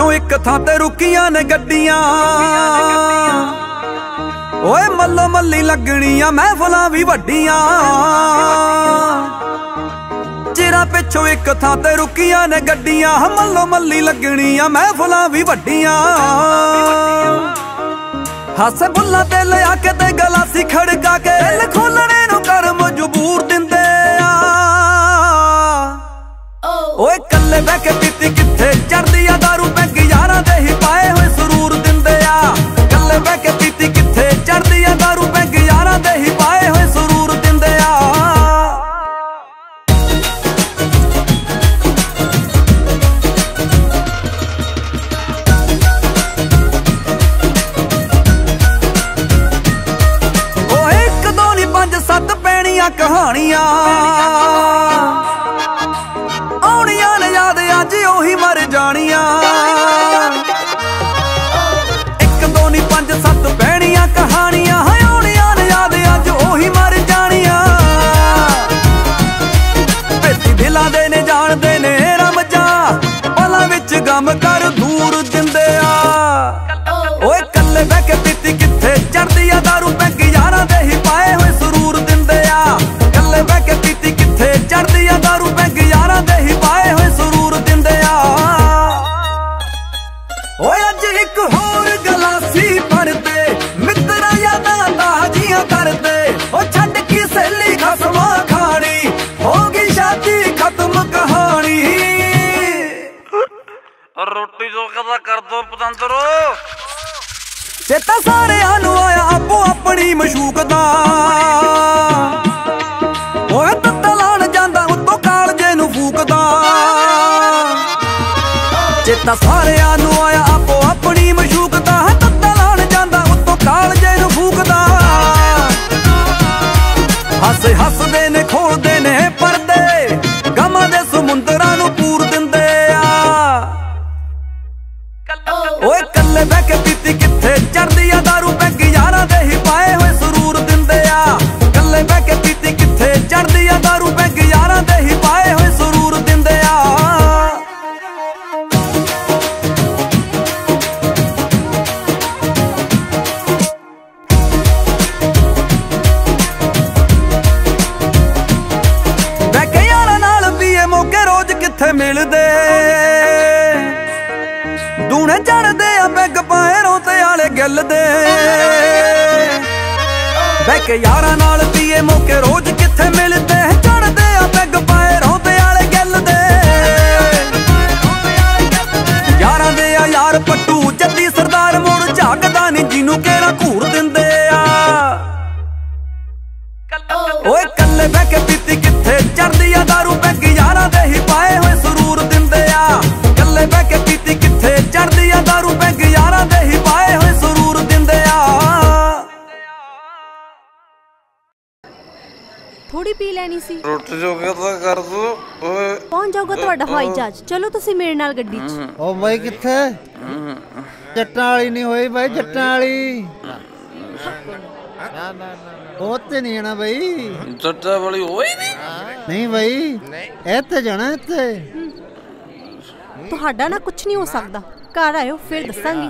पिछों एक थां ते रुकियां ने गड्डियां, ओए मल्लो मल्ली लगनियां महफिलां भी वड्डियां। चिरां पिछों एक थां ते रुकियां ने गड्डियां, मल्लो मल्ली लगनियां महफिलां भी वड्डियां। हासे बुल्ला ते लिया के ते गलासी खड़का के दिल खोलने नूं कर मजबूर दिंदे आ। ओए कल्ले बह के पीती किथे चढ़दी आ दारू, पैग यारां दे ही पाए होए सुरूर दिंदे आ। कल्ले बह के पीती किथे चढ़दी आ दारू, पैग यारां दे ही पाए होए सुरूर दिंदे आ। कहानियां आउणियां ने याद अज ओही मर जानियां। एक दो नी पंज सत्त पैणियां कहानियां, आउणियां ने याद अज ओही मर जानियां। भेती दिलां दे ने जाणदे ने रमजा, पलां विच गम कर दूर दिंदे आ। ओए कल्ले बह के पीती किथे चढ़दी आ दारू, पैग यारां दे ही पाए होए सुरूर दिंदे आ। कल्ले बह के पीती किथे चढ़दी आ दारू, पैग यारां दे ही पाए होए सुरूर दिंदे आ। ओए अज एक होर गलासी भरदे, मित्तरा यादां ताजियां करदे। ओ छड्ड की सहेली खसमां खानी, हो गई शादी खत्म कहानी। रोटी जो कदा कर दो पतंदरो, चेता सारेआं नूं आया आपो अपनी मशूक दा। ओए तत्ता लाण जांदा उत्तों कालजे नूं फूकदा। चेता सारेआं नूं आया आपो अपनी मशूक दा, तत्ता लाण जांदा उत्तों कालजे नूं फूकदा। हस हसदे ने खोलदे ने परदे, गमां दे समुंदरां नूं पूर दिंदे आ। ओए कल्ले बह के पीती किथे चढ़दी आ दारू, पैग यारां दे ही पाए होए सुरूर दिंदे आ। कल्ले बह के पीती किथे चढ़दी आ दारू, पैग यारां दे ही पाए होए सुरूर दिंदे आ। बह के यारां नाल पीए मौके रोज किथे मिलदे, दूने चढ़दे आ पैग पाए रोते आले गिल दे। बह के यारां नाल पीए मौके रोज किथे मिलदे, चढ़दे आ पैग पाए रोते आले गिल दे। यारां दे आ यार पट्टू जद्दी सरदार, मुड़ झाकदा नी जिनू केरा घूर दिंदे आ। ओए कल्ले बह के पीती किथे चढ़दी आ दारू, पैग यारां दे ही पाए होए सुरूर दिंदे आ। कल्ले बह के पीती किथे चढ़दी आ दारू, पैग यारां दे ही पाए होए सुरूर दिंदे आ। थोड़ी पी ਲੈਣੀ ਸੀ। रोटी जो कदा कर दो। ओए ਪਹੁੰਚ ਜਾਊਗਾ ਤੁਹਾਡਾ ਹਵਾਈ ਜਹਾਜ਼। ਚਲੋ ਤੁਸੀਂ ਮੇਰੇ ਨਾਲ ਗੱਡੀ 'ਚ। ਓ ਬਾਈ ਕਿੱਥੇ? ਜੱਟਾਂ ਵਾਲੀ ਨਹੀਂ ਹੋਈ ਬਾਈ, ਜੱਟਾਂ ਵਾਲੀ। ਉਹ ਤੇ ਨਹੀਂ ਆਣਾ ਬਾਈ, जट्टा वाली होई नहीं। ਨਹੀਂ ਬਾਈ, ਇੱਥੇ ਜਾਣਾ ਇੱਥੇ। ਤੁਹਾਡਾ ਨਾ ਕੁਝ ਨਹੀਂ ਹੋ ਸਕਦਾ, ਘਰ ਆਇਓ ਫਿਰ ਦੱਸਾਂਗੀ।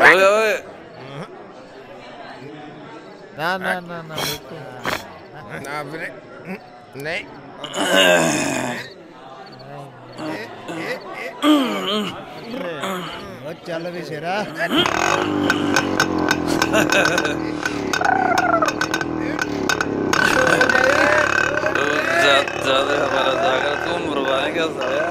ओए ओए ਨਾ ਨਾ ਨਾ ਨਾ ਨਾ ਵੀਰੇ ਨਹੀਂ। ਉਹ ਚੱਲ ਵੀ ਸ਼ੇਰਾ। ज्यादा हमारा जाकर तुम मरवाएंगे साया।